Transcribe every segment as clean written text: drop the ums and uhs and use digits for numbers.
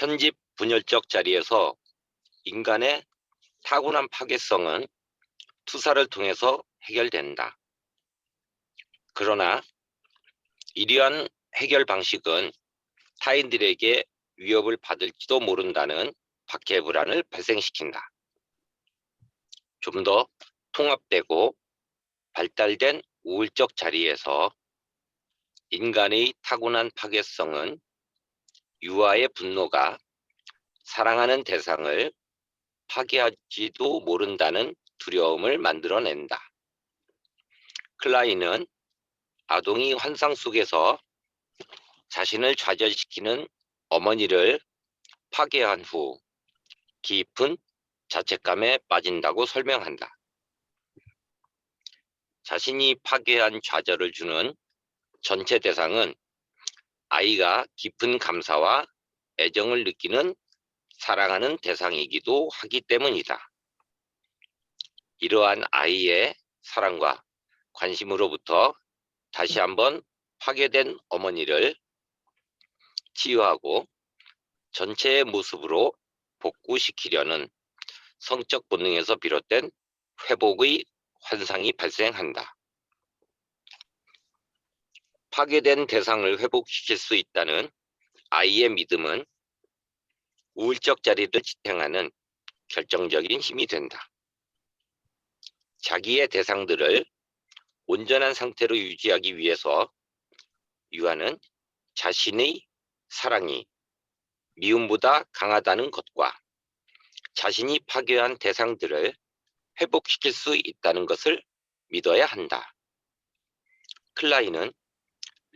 편집 분열적 자리에서 인간의 타고난 파괴성은 투사를 통해서 해결된다. 그러나 이러한 해결 방식은 타인들에게 위협을 받을지도 모른다는 박해 불안을 발생시킨다. 좀 더 통합되고 발달된 우울적 자리에서 인간의 타고난 파괴성은 유아의 분노가 사랑하는 대상을 파괴할지도 모른다는 두려움을 만들어낸다. 클라인은 아동이 환상 속에서 자신을 좌절시키는 어머니를 파괴한 후 깊은 자책감에 빠진다고 설명한다. 자신이 파괴한 좌절을 주는 전체 대상은 아이가 깊은 감사와 애정을 느끼는 사랑하는 대상이기도 하기 때문이다. 이러한 아이의 사랑과 관심으로부터 다시 한번 파괴된 어머니를 치유하고 전체의 모습으로 복구시키려는 성적 본능에서 비롯된 회복의 환상이 발생한다. 파괴된 대상을 회복시킬 수 있다는 아이의 믿음은 우울적 자리를 지탱하는 결정적인 힘이 된다. 자기의 대상들을 온전한 상태로 유지하기 위해서 유아는 자신의 사랑이 미움보다 강하다는 것과 자신이 파괴한 대상들을 회복시킬 수 있다는 것을 믿어야 한다. 클라인은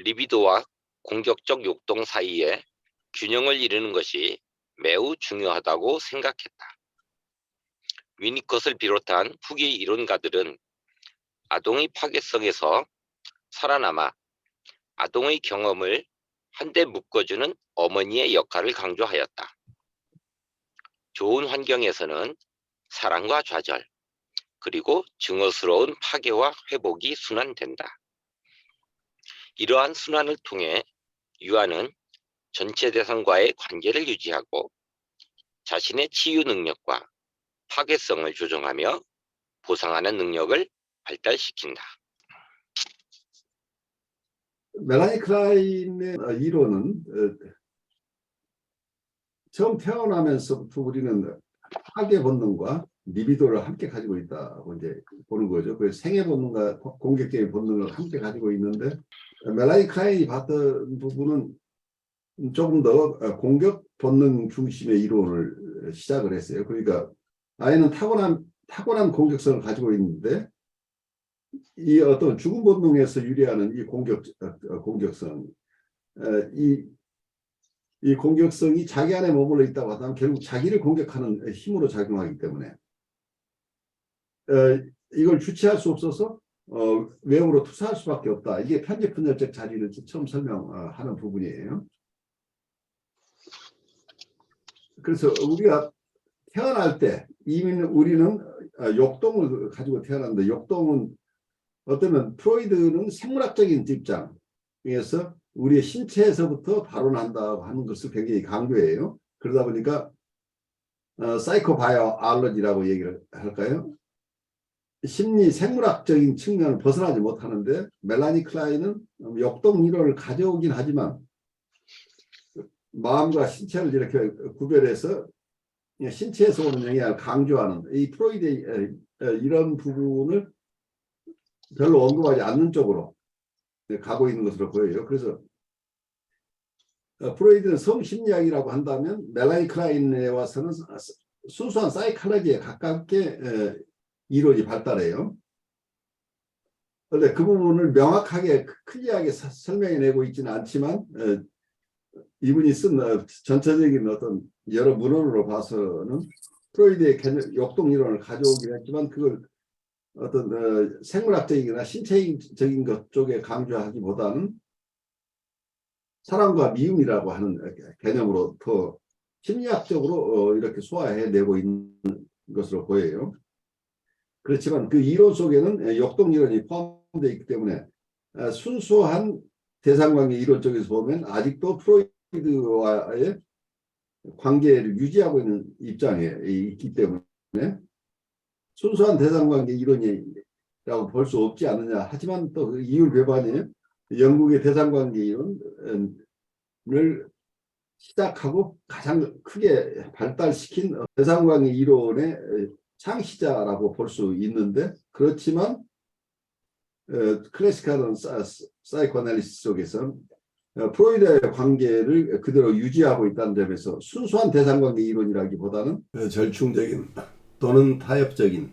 리비도와 공격적 욕동 사이에 균형을 이루는 것이 매우 중요하다고 생각했다. 위니컷을 비롯한 후기 이론가들은 아동의 파괴성에서 살아남아 아동의 경험을 한데 묶어주는 어머니의 역할을 강조하였다. 좋은 환경에서는 사랑과 좌절, 그리고 증오스러운 파괴와 회복이 순환된다. 이러한 순환을 통해 유아는 전체 대상과의 관계를 유지하고 자신의 치유 능력과 파괴성을 조정하며 보상하는 능력을 발달시킨다. 멜라니 클라인의 이론은 처음 태어나면서부터 우리는 파괴 본능과 리비도를 함께 가지고 있다고 이제 보는 거죠. 그 생애 본능과 공격적인 본능을 함께 가지고 있는데, 멜라니 클라인이 봤던 부분은 조금 더 공격 본능 중심의 이론을 시작을 했어요. 그러니까 아이는 타고난 공격성을 가지고 있는데, 이 어떤 죽음 본능에서 유래하는 이 공격성, 이 공격성이 자기 안에 머물러 있다고 하다면 결국 자기를 공격하는 힘으로 작용하기 때문에 이걸 주체할 수 없어서 외형으로 투사할 수밖에 없다. 이게 편집 분열적 자리를 처음 설명하는 부분이에요. 그래서 우리가 태어날 때 이미 우리는 욕동을 가지고 태어났는데, 욕동은 어쩌면 프로이드는 생물학적인 입장에서 우리의 신체에서부터 발원한다고 하는 것을 굉장히 강조해요. 그러다 보니까 사이코바이오알러지라고 얘기를 할까요? 심리 생물학적인 측면을 벗어나지 못하는데, 멜라니 클라인은 역동 이론을 가져오긴 하지만 마음과 신체를 이렇게 구별해서 신체에서 오는 영향을 강조하는 이 프로이드의 이런 부분을 별로 언급하지 않는 쪽으로 가고 있는 것으로 보여요. 그래서 프로이드는 성심리학이라고 한다면 멜라니 클라인에 와서는 순수한 사이콜로지에 가깝게 이론이 발달해요. 그런데 그 부분을 명확하게 클리어하게 설명해내고 있지는 않지만 이분이 쓴 전체적인 어떤 여러 문헌으로 봐서는 프로이드의 역동 이론을 가져오긴 했지만 그걸 어떤 생물학적이거나 신체적인 것 쪽에 강조하기보다는 사랑과 미움이라고 하는 개념으로 더 심리학적으로 이렇게 소화해내고 있는 것으로 보여요. 그렇지만 그 이론 속에는 역동 이론이 포함되어 있기 때문에 순수한 대상관계 이론 쪽에서 보면 아직도 프로이드와의 관계를 유지하고 있는 입장에 있기 때문에 순수한 대상관계 이론이라고 볼 수 없지 않느냐. 하지만 또 그 이율 배반이 영국의 대상관계 이론을 시작하고 가장 크게 발달시킨 대상관계 이론의 창시자라고 볼 수 있는데, 그렇지만 클래식한 사이코애널리시스 속에서는 프로이드의 관계를 그대로 유지하고 있다는 점에서 순수한 대상관계 이론이라기보다는 절충적인 또는 타협적인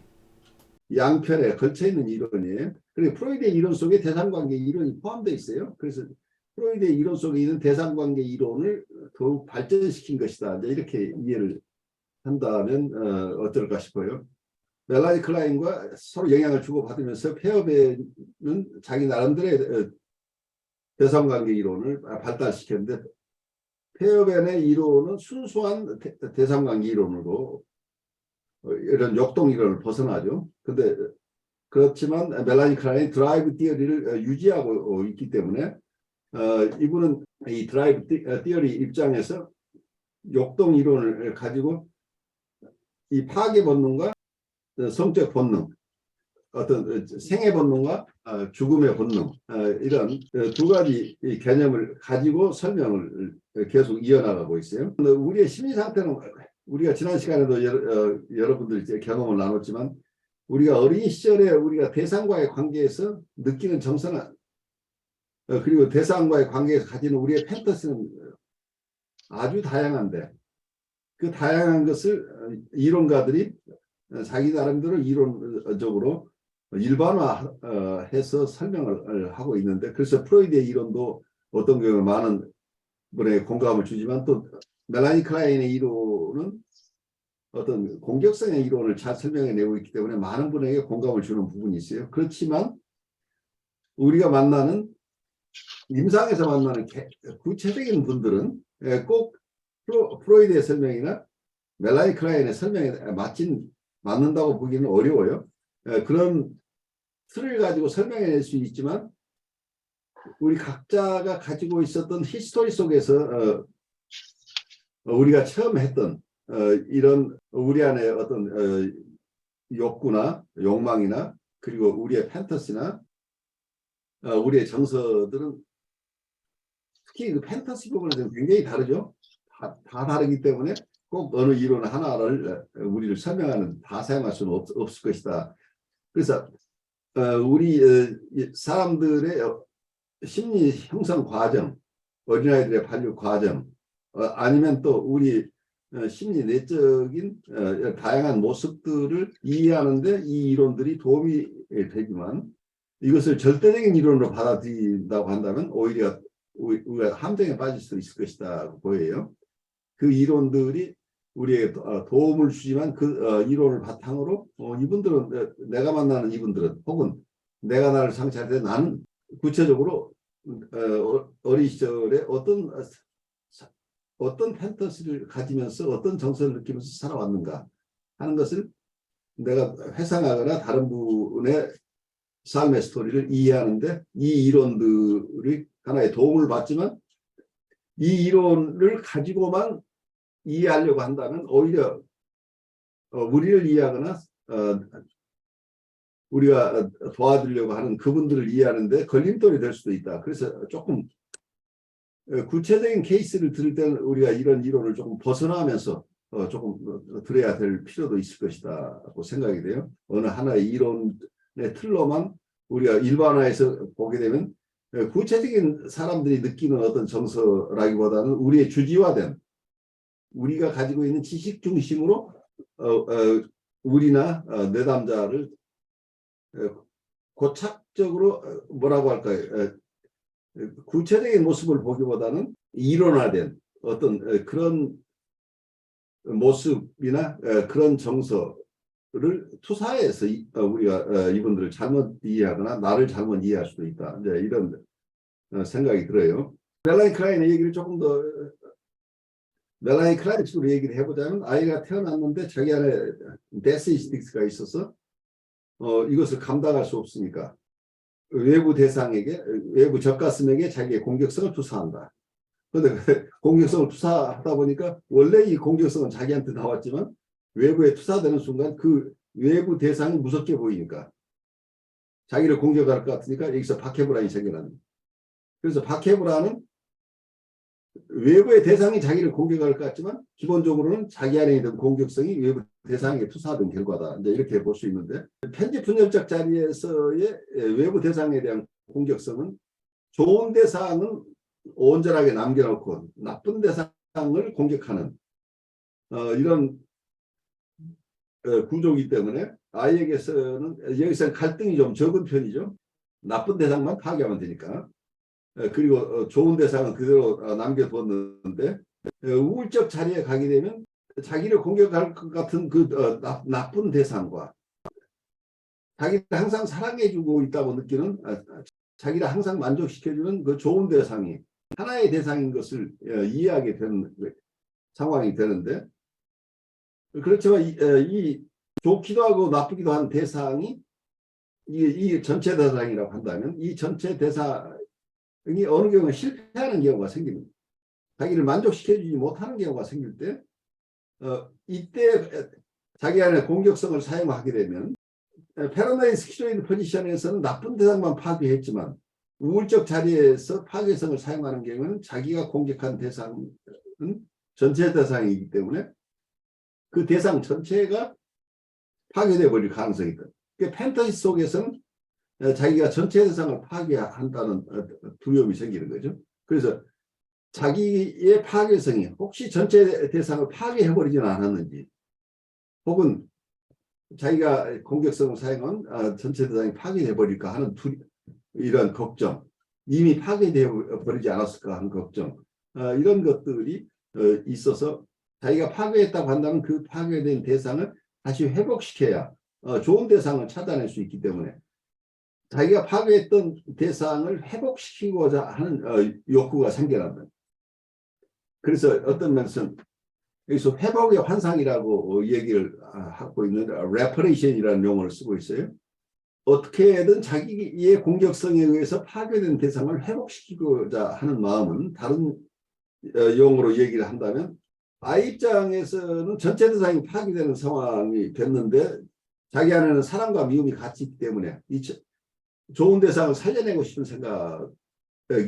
양편에 걸쳐있는 이론이에요. 그리고 프로이드의 이론 속에 대상관계 이론이 포함되어 있어요. 그래서 프로이드의 이론 속에 있는 대상관계 이론을 더욱 발전시킨 것이다. 이렇게 이해를 한다면 어떨까 싶어요. 멜라니 클라인과 서로 영향을 주고받으면서 페어벤은 자기 나름대로의 대상관계 이론을 발달시켰는데, 페어벤의 이론은 순수한 대상관계 이론으로 이런 역동 이론을 벗어나죠. 근데 그렇지만 멜라니 클라인이 드라이브 티어리를 유지하고 있기 때문에 이분은 이 드라이브 티어리 입장에서 역동 이론을 가지고 이 파괴 본능과 성적 본능, 어떤 생애 본능과 죽음의 본능, 이런 두 가지 개념을 가지고 설명을 계속 이어나가고 있어요. 우리의 심리 상태는 우리가 지난 시간에도 여러분들이 이제 경험을 나눴지만, 우리가 어린 시절에 우리가 대상과의 관계에서 느끼는 정서는 그리고 대상과의 관계에서 가지는 우리의 판타지는 아주 다양한데, 그 다양한 것을 이론가들이 자기 나름대로 이론적으로 일반화해서 설명을 하고 있는데, 그래서 프로이드의 이론도 어떤 경우에 많은 분에게 공감을 주지만, 또 멜라니 클라인의 이론은 어떤 공격성의 이론을 잘 설명해내고 있기 때문에 많은 분에게 공감을 주는 부분이 있어요. 그렇지만 우리가 만나는 임상에서 만나는 구체적인 분들은 꼭 프로이드의 설명이나 멜라니 클라인의 설명에 맞는다고 보기는 어려워요. 그런 틀을 가지고 설명해낼 수 있지만, 우리 각자가 가지고 있었던 히스토리 속에서 우리가 처음 했던 이런 우리 안에 어떤 욕구나 욕망이나 그리고 우리의 판타지나 우리의 정서들은 특히 그 판타지 부분은 굉장히 다르죠. 다 다르기 때문에 꼭 어느 이론 하나를 우리를 설명하는 다 사용할 수는 없을 것이다. 그래서 우리 사람들의 심리 형성 과정, 어린아이들의 발육 과정, 아니면 또 우리 심리 내적인 다양한 모습들을 이해하는데 이 이론들이 도움이 되지만, 이것을 절대적인 이론으로 받아들인다고 한다면 오히려 우리가 함정에 빠질 수 있을 것이다 보여요. 그 이론들이 우리에게 도움을 주지만 그 이론을 바탕으로 이분들은, 내가 만나는 이분들은, 혹은 내가 나를 상처할 때 나는 구체적으로 어린 시절에 어떤 판타지를 가지면서 어떤 정서를 느끼면서 살아왔는가 하는 것을 내가 회상하거나 다른 분의 삶의 스토리를 이해하는데 이 이론들이 하나의 도움을 받지만, 이 이론을 가지고만 이해하려고 한다면 오히려 우리를 이해하거나 우리가 도와주려고 하는 그분들을 이해하는데 걸림돌이 될 수도 있다. 그래서 조금 구체적인 케이스를 들을 때는 우리가 이런 이론을 조금 벗어나면서 조금 들어야 될 필요도 있을 것이다고 생각이 돼요. 어느 하나의 이론의 틀로만 우리가 일반화해서 보게 되면 구체적인 사람들이 느끼는 어떤 정서라기보다는 우리의 주지화된, 우리가 가지고 있는 지식 중심으로 우리나 내담자를 고착적으로 뭐라고 할까요? 구체적인 모습을 보기보다는 이론화된 어떤 그런 모습이나 그런 정서를 투사해서 우리가 이분들을 잘못 이해하거나 나를 잘못 이해할 수도 있다. 이제 이런 생각이 들어요. 멜라니 클라인의 얘기를 조금 더 멜라니 클라인 식으로 얘기를 해보자면, 아이가 태어났는데 자기 안에 데스 인스틱트가 있어서 이것을 감당할 수 없으니까 외부 대상에게, 외부 젖가슴에게 자기의 공격성을 투사한다. 그런데 공격성을 투사하다 보니까 원래 이 공격성은 자기한테 나왔지만 외부에 투사되는 순간 그 외부 대상이 무섭게 보이니까 자기를 공격할 것 같으니까 여기서 박해불안이 생겨나는 거예요. 그래서 박해불안은 외부의 대상이 자기를 공격할 것 같지만 기본적으로는 자기 안에 있는 공격성이 외부 대상에 투사하던 결과다. 이제 이렇게 볼 수 있는데 편집분열적 자리에서의 외부 대상에 대한 공격성은 좋은 대상은 온전하게 남겨놓고 나쁜 대상을 공격하는 이런 구조이기 때문에 아이에게서는 여기서는 갈등이 좀 적은 편이죠. 나쁜 대상만 파괴하면 되니까. 그리고 좋은 대상은 그대로 남겨두었는데 우울적 자리에 가게 되면 자기를 공격할 것 같은 그 나쁜 대상과 자기를 항상 사랑해주고 있다고 느끼는 자기를 항상 만족시켜주는 그 좋은 대상이 하나의 대상인 것을 이해하게 되는 상황이 되는데 그렇지만 이 좋기도 하고 나쁘기도 한 대상이 이 전체 대상이라고 한다면 이 전체 대상이 어느 경우는 실패하는 경우가 생깁니다. 자기를 만족시켜주지 못하는 경우가 생길 때 이때 자기 안에 공격성을 사용하게 되면 패러다임 스키조이드 포지션에서는 나쁜 대상만 파괴했지만 우울적 자리에서 파괴성을 사용하는 경우는 자기가 공격한 대상은 전체 대상이기 때문에 그 대상 전체가 파괴되어 버릴 가능성이 있다. 판타지 속에서는 자기가 전체 대상을 파괴한다는 두려움이 생기는 거죠. 그래서 자기의 파괴성이 혹시 전체 대상을 파괴해버리지는 않았는지 혹은 자기가 공격성을 사용한 전체 대상이 파괴해버릴까 하는 이런 걱정, 이미 파괴되어 버리지 않았을까 하는 걱정, 이런 것들이 있어서 자기가 파괴했다고 한다면 그 파괴된 대상을 다시 회복시켜야 좋은 대상을 찾아낼 수 있기 때문에 자기가 파괴했던 대상을 회복시키고자 하는 욕구가 생겨난다. 그래서 어떤 면에서는 여기서 회복의 환상이라고 얘기를 하고 있는 레퍼레이션이라는 용어를 쓰고 있어요. 어떻게든 자기의 공격성에 의해서 파괴된 대상을 회복시키고자 하는 마음은 다른 용어로 얘기를 한다면 아이 입장에서는 전체 대상이 파괴되는 상황이 됐는데 자기 안에는 사랑과 미움이 같이 있기 때문에 이 좋은 대상을 살려내고 싶은 생각이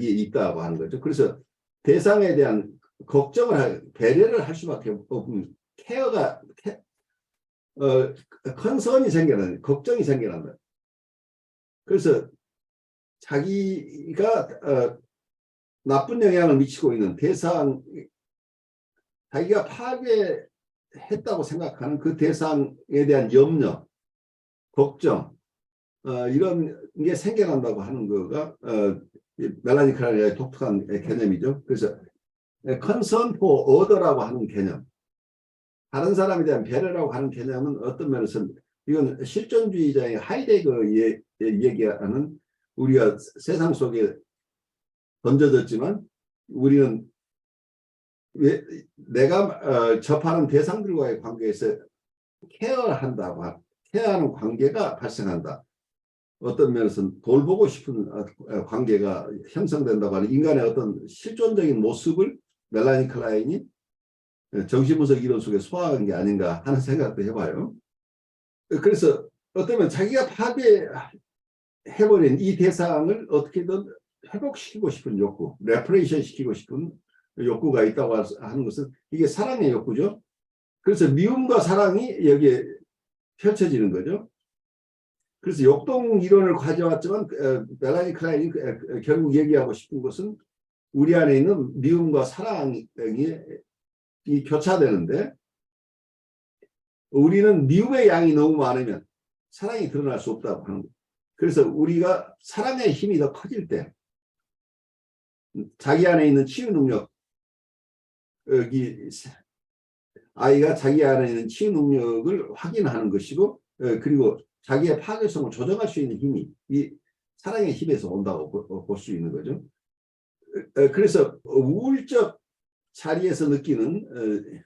있다고 하는 거죠. 그래서 대상에 대한 걱정을 배려를 할 수밖에 없는 케어가 컨선이 생겨나는 걱정이 생겨난다. 그래서 자기가 나쁜 영향을 미치고 있는 대상, 자기가 파괴했다고 생각하는 그 대상에 대한 염려, 걱정, 이런 게 생겨난다고 하는 거가 멜라니 클라이의 독특한 개념이죠. 그래서 concern for other라고 하는 개념, 다른 사람에 대한 배려라고 하는 개념은 어떤 면에서는 이건 실존주의자의 하이데거의 얘기하는 우리가 세상 속에 던져졌지만 우리는 내가 접하는 대상들과의 관계에서 케어한다고 케어하는 관계가 발생한다. 어떤 면에서는 돌보고 싶은 관계가 형성된다고 하는 인간의 어떤 실존적인 모습을 멜라니 클라인이 정신분석 이론 속에 소화한 게 아닌가 하는 생각도 해봐요. 그래서 어쩌면 자기가 파괴해버린 이 대상을 어떻게든 회복시키고 싶은 욕구, 레퍼레이션 시키고 싶은 욕구가 있다고 하는 것은 이게 사랑의 욕구죠. 그래서 미움과 사랑이 여기에 펼쳐지는 거죠. 그래서 역동 이론을 가져왔지만 멜라니 클라인이 결국 얘기하고 싶은 것은 우리 안에 있는 미움과 사랑이 교차되는데 우리는 미움의 양이 너무 많으면 사랑이 드러날 수 없다고 하는 거예요. 그래서 우리가 사랑의 힘이 더 커질 때 자기 안에 있는 치유 능력, 여기 아이가 자기 안에 있는 치유 능력을 확인하는 것이고 그리고 자기의 파괴성을 조정할 수 있는 힘이 이 사랑의 힘에서 온다고 볼 수 있는 거죠. 그래서 우울적 자리에서 느끼는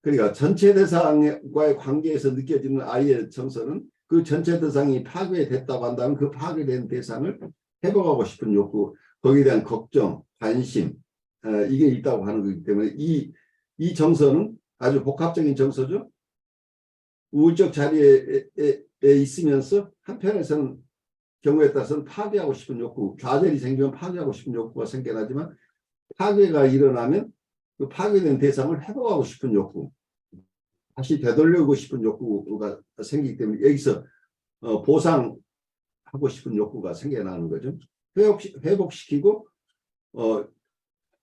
그러니까 전체 대상과의 관계에서 느껴지는 아이의 정서는 그 전체 대상이 파괴됐다고 한다면 그 파괴된 대상을 회복하고 싶은 욕구, 거기에 대한 걱정, 관심, 이게 있다고 하는 거기 때문에 이 정서는 아주 복합적인 정서죠. 우울적 자리에 있으면서 한편에서는 경우에 따라서는 파괴하고 싶은 욕구, 좌절이 생기면 파괴하고 싶은 욕구가 생겨나지만 파괴가 일어나면 그 파괴된 대상을 회복하고 싶은 욕구, 다시 되돌리고 싶은 욕구가 생기기 때문에 여기서 보상하고 싶은 욕구가 생겨나는 거죠. 회복시키고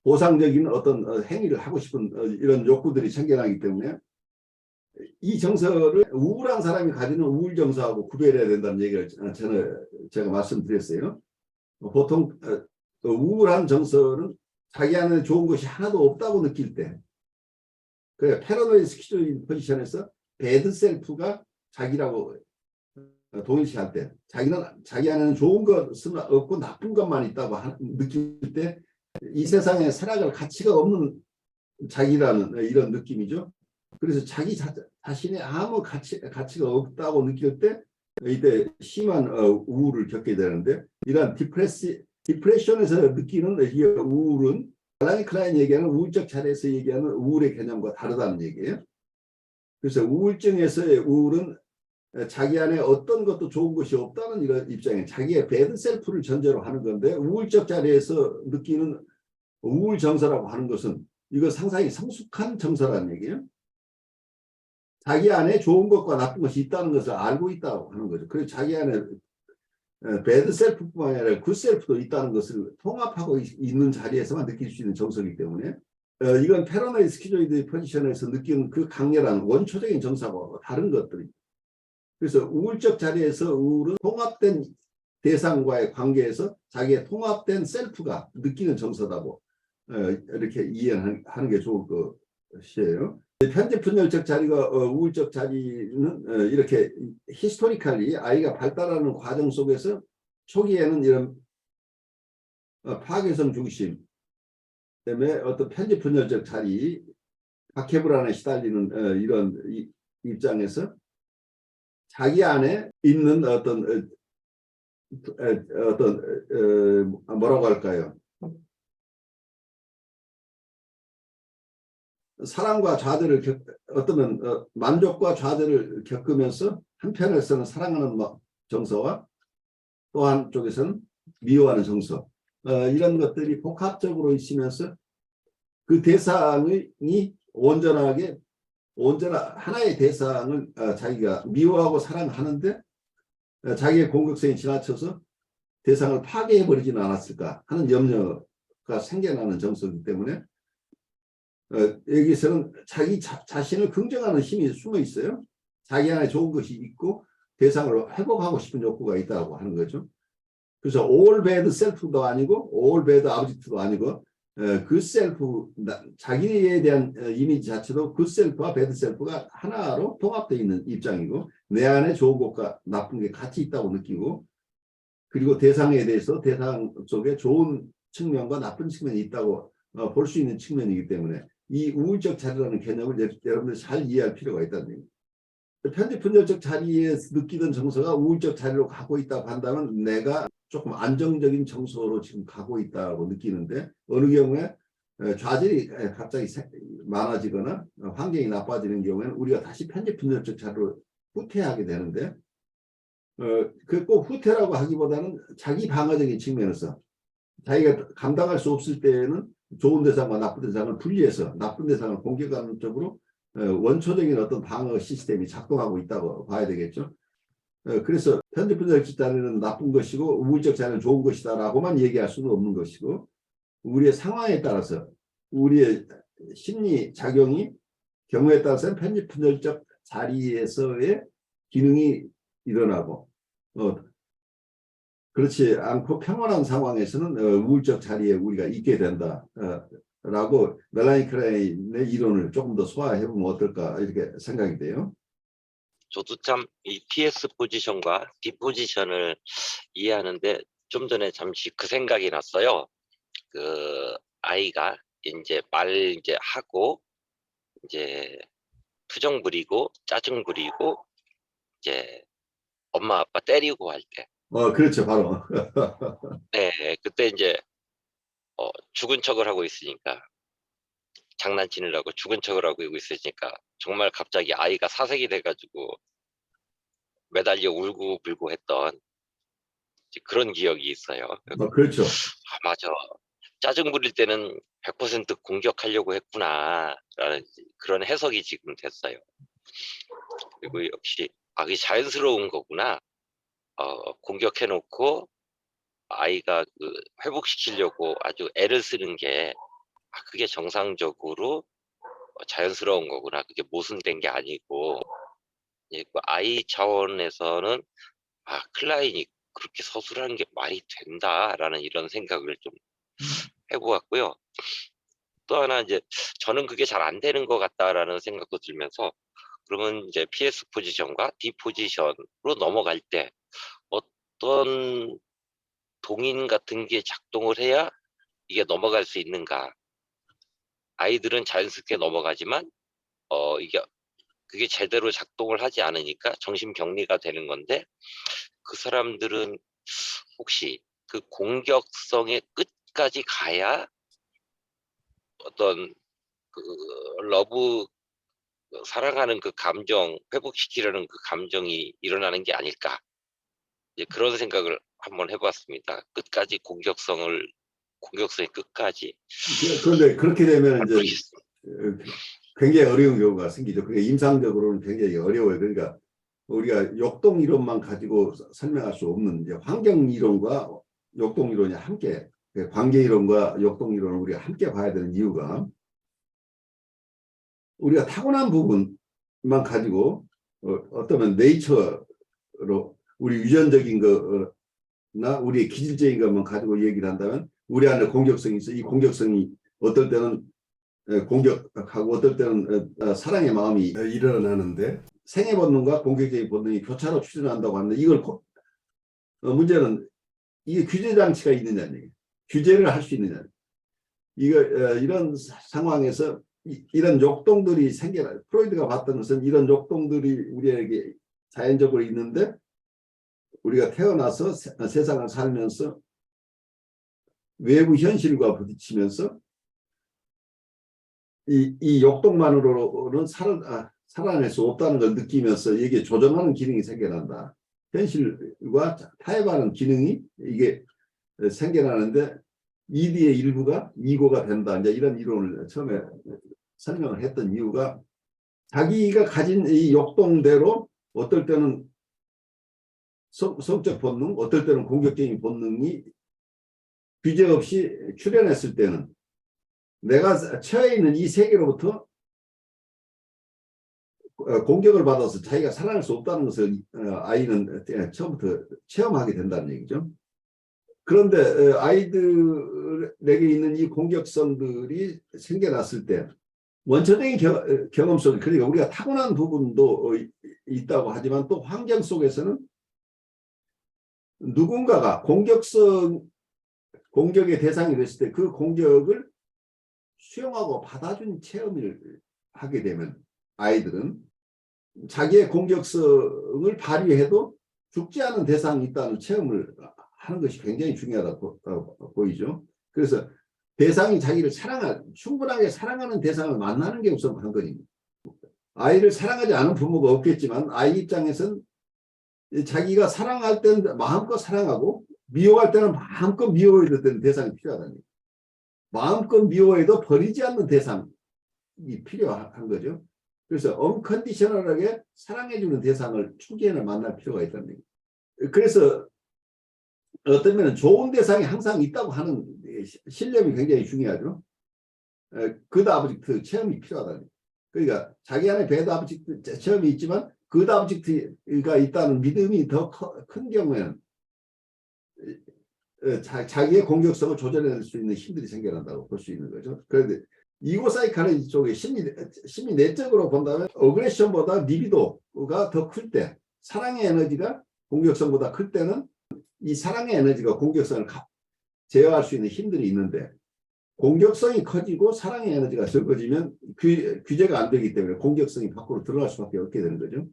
보상적인 어떤 행위를 하고 싶은 이런 욕구들이 생겨나기 때문에 이 정서를 우울한 사람이 가지는 우울 정서하고 구별해야 된다는 얘기를 제가 말씀드렸어요. 보통 우울한 정서는 자기 안에 좋은 것이 하나도 없다고 느낄 때, 그래 패러노이드 스키조이드 포지션에서 배드 셀프가 자기라고 동일시할 때, 자기는 자기 안에는 좋은 것은 없고 나쁜 것만 있다고 느낄 때, 이 세상에 살아갈 가치가 없는 자기라는 이런 느낌이죠. 그래서 자기 자신의 아무 가치가 없다고 느낄 때 이때 심한 우울을 겪게 되는데, 이러한 디프레션에서 느끼는 이 우울은 멜라니 클라인 얘기하는 우울적 자리에서 얘기하는 우울의 개념과 다르다는 얘기예요. 그래서 우울증에서의 우울은 자기 안에 어떤 것도 좋은 것이 없다는 이런 입장에 자기의 배드 셀프를 전제로 하는 건데, 우울적 자리에서 느끼는 우울 정서라고 하는 것은 이거 상당히 성숙한 정서라는 얘기예요. 자기 안에 좋은 것과 나쁜 것이 있다는 것을 알고 있다고 하는 거죠. 그리고 자기 안에 배드 셀프뿐만 아니라 굿 셀프도 있다는 것을 통합하고 있는 자리에서만 느낄 수 있는 정서이기 때문에 이건 패러노이드 스키조이드 포지션에서 느끼는 그 강렬한 원초적인 정서와 다른 것들입니다. 그래서 우울적 자리에서 우울은 통합된 대상과의 관계에서 자기의 통합된 셀프가 느끼는 정서다고 이렇게 이해하는 게 좋을 것이에요. 편집분열적 자리가 우울적 자리는 이렇게 히스토리컬리 아이가 발달하는 과정 속에서 초기에는 이런 파괴성 중심 때문에 어떤 편집분열적 자리, 박해불안에 시달리는 이런 입장에서 자기 안에 있는 어떤 뭐라고 할까요? 사랑과 좌절을 어떤 만족과 좌절을 겪으면서 한편에서는 사랑하는 정서와 또 한쪽에서는 미워하는 정서, 이런 것들이 복합적으로 있으면서 그 대상이 온전한 하나의 대상을 자기가 미워하고 사랑하는데 자기의 공격성이 지나쳐서 대상을 파괴해버리지는 않았을까 하는 염려가 생겨나는 정서이기 때문에 여기서는 자기 자신을 긍정하는 힘이 숨어 있어요. 자기 안에 좋은 것이 있고 대상을 회복하고 싶은 욕구가 있다고 하는 거죠. 그래서 all bad self도 아니고 all bad object도 아니고 그 셀프, 자기에 대한 이미지 자체도 그 셀프와 배드 셀프가 하나로 통합되어 있는 입장이고, 내 안에 좋은 것과 나쁜 게 같이 있다고 느끼고, 그리고 대상에 대해서 대상 속에 좋은 측면과 나쁜 측면이 있다고 볼 수 있는 측면이기 때문에 이 우울적 자리라는 개념을 여러분들 잘 이해할 필요가 있다는 얘기입니다. 편집분열적 자리에 느끼던 정서가 우울적 자리로 가고 있다고 한다면 내가 조금 안정적인 정서로 지금 가고 있다고 느끼는데, 어느 경우에 좌절이 갑자기 많아지거나 환경이 나빠지는 경우에는 우리가 다시 편집분열적 자리로 후퇴하게 되는데, 그 꼭 후퇴라고 하기보다는 자기 방어적인 측면에서 자기가 감당할 수 없을 때에는 좋은 대상과 나쁜 대상을 분리해서 나쁜 대상을 공격하는 쪽으로 원초적인 어떤 방어 시스템이 작동하고 있다고 봐야 되겠죠. 그래서 편집분열적 자리는 나쁜 것이고 우울적 자리는 좋은 것이다라고만 얘기할 수는 없는 것이고, 우리의 상황에 따라서 우리의 심리 작용이 경우에 따라서는 편집분열적 자리에서의 기능이 일어나고 그렇지 않고 평온한 상황에서는 우울적 자리에 우리가 있게 된다. 라고 멜라니 클라인의 이론을 조금 더 소화해보면 어떨까 이렇게 생각이 돼요. 저도 참 이 PS 포지션과 D 포지션을 이해하는데 좀 전에 잠시 그 생각이 났어요. 그 아이가 이제 이제 하고 이제 투정 부리고 짜증 부리고 이제 엄마 아빠 때리고 할 때. 그렇죠, 바로. 네, 그때 이제 죽은 척을 하고 있으니까, 장난치느라고 죽은 척을 하고 있으니까 정말 갑자기 아이가 사색이 돼가지고 매달려 울고 불고 했던 이제 그런 기억이 있어요. 그렇죠. 맞아. 짜증 부릴 때는 100% 공격하려고 했구나라는 그런 해석이 지금 됐어요. 그리고 역시 그게 자연스러운 거구나. 공격해놓고 아이가 회복시키려고 아주 애를 쓰는 게, 그게 정상적으로 자연스러운 거구나. 그게 모순된 게 아니고, 그 아이 차원에서는 클라인이 그렇게 서술하는 게 말이 된다라는 이런 생각을 좀 해보았고요. 또 하나 이제 저는 그게 잘 안 되는 것 같다라는 생각도 들면서, 그러면 이제 PS 포지션과 D 포지션으로 넘어갈 때 어떤 동인 같은 게 작동을 해야 이게 넘어갈 수 있는가? 아이들은 자연스럽게 넘어가지만 이게 그게 제대로 작동을 하지 않으니까 정신병리가 되는 건데, 그 사람들은 혹시 그 공격성의 끝까지 가야 어떤 그 러브, 사랑하는 그 감정, 회복시키려는 그 감정이 일어나는 게 아닐까, 이제 그런 생각을 한번 해봤습니다. 공격성의 끝까지. 그런데 그렇게 되면 이제 모르겠습니다. 굉장히 어려운 경우가 생기죠. 그게 임상적으로는 굉장히 어려워요. 그러니까 우리가 역동 이론만 가지고 설명할 수 없는 이제 환경 이론과 역동 이론이 함께, 관계 이론과 역동 이론을 우리가 함께 봐야 되는 이유가, 우리가 타고난 부분만 가지고 어떠면 네이처로 우리 유전적인 거나 우리의 기질적인 것만 가지고 얘기를 한다면, 우리 안에 공격성이 있어. 이 공격성이 어떨 때는 공격하고 어떨 때는 사랑의 마음이 일어나는데, 생애 본능과 공격적인 본능이 교차로 추진한다고 하는데, 이걸 문제는 이게 규제 장치가 있느냐는 얘기예요. 규제를 할 수 있느냐. 이런 상황에서 이런 욕동들이 생겨나. 프로이드가 봤던 것은 이런 욕동들이 우리에게 자연적으로 있는데, 우리가 태어나서 세상을 살면서 외부 현실과 부딪히면서 이 욕동만으로는 살아낼 수 없다는 걸 느끼면서 이게 조정하는 기능이 생겨난다. 현실과 타협하는 기능이 이게 생겨나는데, 이디의 일부가 이고가 된다. 이제 이런 이론을 처음에 설명을 했던 이유가, 자기가 가진 이 욕동대로 어떨 때는 성적 본능, 어떨 때는 공격적인 본능이 규제 없이 출현했을 때는, 내가 처해 있는 이 세계로부터 공격을 받아서 자기가 살아날 수 없다는 것을 아이는 처음부터 체험하게 된다는 얘기죠. 그런데 아이들에게 있는 이 공격성들이 생겨났을 때, 원초적인 경험 속에, 그러니까 우리가 타고난 부분도 있다고 하지만, 또 환경 속에서는 누군가가 공격의 대상이 됐을 때 그 공격을 수용하고 받아준 체험을 하게 되면, 아이들은 자기의 공격성을 발휘해도 죽지 않은 대상이 있다는 체험을 하는 것이 굉장히 중요하다고 보이죠. 그래서 대상이 자기를 충분하게 사랑하는 대상을 만나는 게 우선 관건입니다. 아이를 사랑하지 않은 부모가 없겠지만, 아이 입장에서는 자기가 사랑할 때는 마음껏 사랑하고, 미워할 때는 마음껏 미워해야 되는 대상이 필요하다는 거예요. 마음껏 미워해도 버리지 않는 대상이 필요한 거죠. 그래서 언컨디셔널하게 사랑해주는 대상을 초기에는 만날 필요가 있다는 얘기예요. 그래서 어떤 면은 좋은 대상이 항상 있다고 하는 신념이 굉장히 중요하죠. 굿 아브젝트 체험이 필요하다는 거예요. 그러니까 자기 안에 배드 아브젝트 체험이 있지만, 굿 아브젝트가 있다는 믿음이 더 큰 경우에는 자기의 공격성을 조절해낼 수 있는 힘들이 생겨난다고 볼 수 있는 거죠. 그런데 이고사이칼로지 쪽에 심리 내적으로 본다면, 어그레션보다 리비도가 더 클 때, 사랑의 에너지가 공격성보다 클 때는 이 사랑의 에너지가 공격성을 제어할 수 있는 힘들이 있는데, 공격성이 커지고 사랑의 에너지가 적어지면 규제가 안 되기 때문에 공격성이 밖으로 들어갈 수밖에 없게 되는 거죠.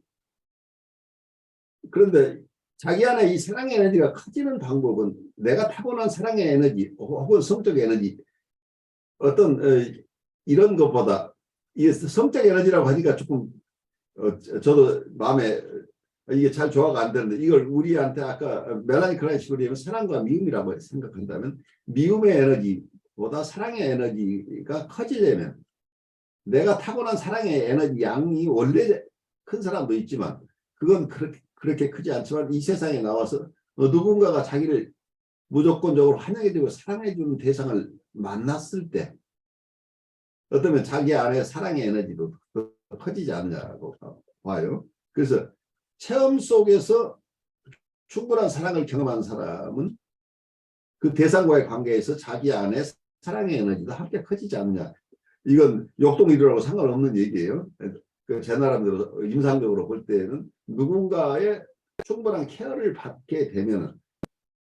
그런데 자기 안에 이 사랑의 에너지가 커지는 방법은 내가 타고난 사랑의 에너지 혹은 성적 에너지 어떤 이런 것보다 이 성적 에너지라고 하니까 조금 저도 마음에 이게 잘 조화가 안 되는데 이걸 우리한테 아까 멜라니 클라이식으로 사랑과 미움이라고 생각한다면 미움의 에너지보다 사랑의 에너지가 커지려면 내가 타고난 사랑의 에너지 양이 원래 큰 사람도 있지만 그건 그렇게 크지 않지만 이 세상에 나와서 누군가가 자기를 무조건적으로 환영해주고 사랑해주는 대상을 만났을 때 어쩌면 자기 안에 사랑의 에너지도 더 커지지 않냐고 봐요. 그래서 체험 속에서 충분한 사랑을 경험한 사람은 그 대상과의 관계에서 자기 안에 사랑의 에너지도 함께 커지지 않느냐. 이건 역동이론하고 상관없는 얘기예요. 제 나름대로 임상적으로 볼 때는 누군가의 충분한 케어를 받게 되면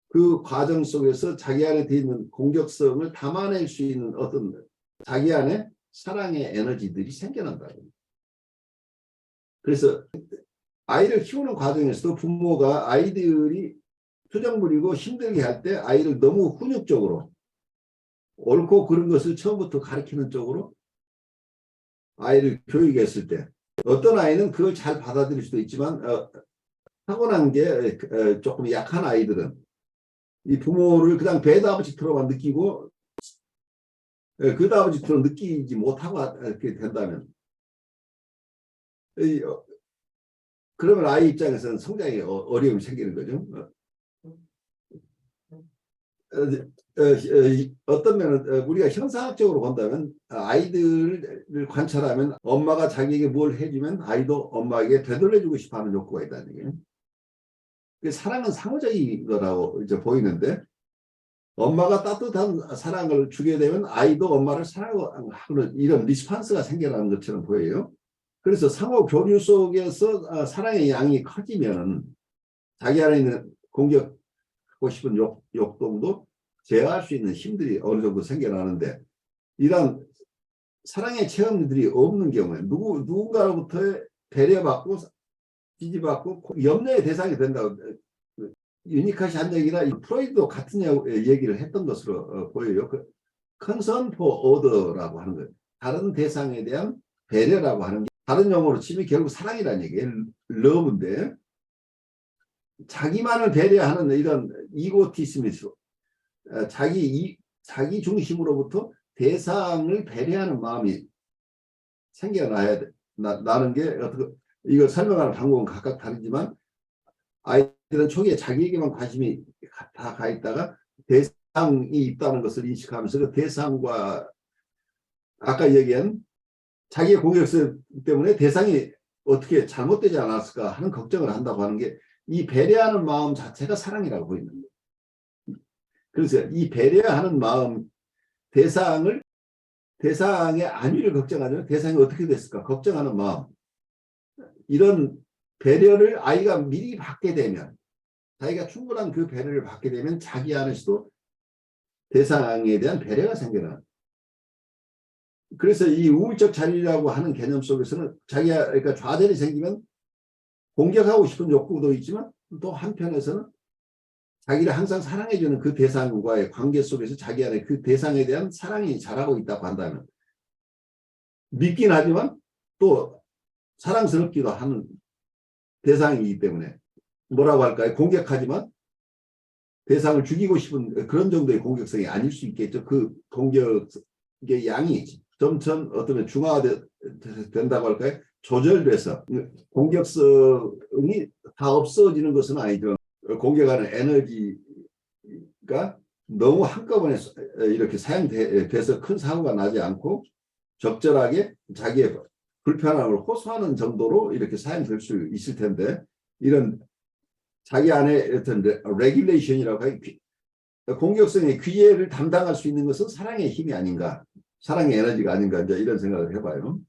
그 과정 속에서 자기 안에 돼 있는 공격성을 담아낼 수 있는 어떤 자기 안에 사랑의 에너지들이 생겨난다. 그래서 아이를 키우는 과정에서도 부모가 아이들이 투정 부리고 힘들게 할 때 아이를 너무 훈육적으로 옳고 그른 것을 처음부터 가르치는 쪽으로 아이를 교육했을 때 어떤 아이는 그걸 잘 받아들일 수도 있지만 타고난 게 조금 약한 아이들은 이 부모를 그냥 배드아버지처럼만 느끼고 그다음부터는 느끼지 못하고 이렇게 된다면 그러면 아이 입장에서는 성장에 어려움이 생기는 거죠. 어떤 면은 우리가 형사학적으로 본다면 아이들을 관찰하면 엄마가 자기에게 뭘 해주면 아이도 엄마에게 되돌려주고 싶어하는 욕구가 있다는 얘기예요. 사랑은 상호적인 거라고 이제 보이는데 엄마가 따뜻한 사랑을 주게 되면 아이도 엄마를 사랑하는 이런 리스판스가 생겨나는 것처럼 보여요. 그래서 상호 교류 속에서 사랑의 양이 커지면 자기 안에 있는 공격하고 싶은 욕동도 제어할 수 있는 힘들이 어느 정도 생겨나는데 이런 사랑의 체험들이 없는 경우에 누군가로부터 배려받고 지지받고 염려의 대상이 된다고 유니카시 한 얘기나 프로이드도 같은 얘기를 했던 것으로 보여요. 컨선 포 오더라고 하는 거예요. 다른 대상에 대한 배려라고 하는 게 다른 용어로 치면 결국 사랑이라는 얘기예요. 러브인데 자기만을 배려하는 이런 이고티즘이 자기 중심으로부터 대상을 배려하는 마음이 생겨나야 나는 게 어떻게 이거 설명하는 방법은 각각 다르지만 아이들은 초기에 자기에게만 관심이 다 가 있다가 대상이 있다는 것을 인식하면서 그 대상과 아까 얘기한 자기의 공격성 때문에 대상이 어떻게 잘못되지 않았을까 하는 걱정을 한다고 하는 게 이 배려하는 마음 자체가 사랑이라고 보이는 거예요. 그래서 이 배려하는 마음 대상의 안위를 걱정하면 대상이 어떻게 됐을까 걱정하는 마음 이런 배려를 아이가 미리 받게 되면 자기가 충분한 그 배려를 받게 되면 자기 안에서도 대상에 대한 배려가 생겨나. 그래서 이 우울적 자리라고 하는 개념 속에서는 자기가 그러니까 좌절이 생기면 공격하고 싶은 욕구도 있지만 또 한편에서는 자기를 항상 사랑해주는 그 대상과의 관계 속에서 자기 안에 그 대상에 대한 사랑이 자라고 있다고 한다면 믿긴 하지만 또 사랑스럽기도 하는 대상이기 때문에 뭐라고 할까요? 공격하지만 대상을 죽이고 싶은 그런 정도의 공격성이 아닐 수 있겠죠. 그 공격의 양이 점점 어떤 중화된다고 할까요? 조절돼서 공격성이 다 없어지는 것은 아니죠. 공격하는 에너지가 너무 한꺼번에 이렇게 사용돼서 큰 사고가 나지 않고 적절하게 자기의 불편함을 호소하는 정도로 이렇게 사용될 수 있을 텐데 이런 자기 안에 어떤 레귤레이션이라고 하는 공격성의 규제를 담당할 수 있는 것은 사랑의 힘이 아닌가 사랑의 에너지가 아닌가 이제 이런 생각을 해봐요.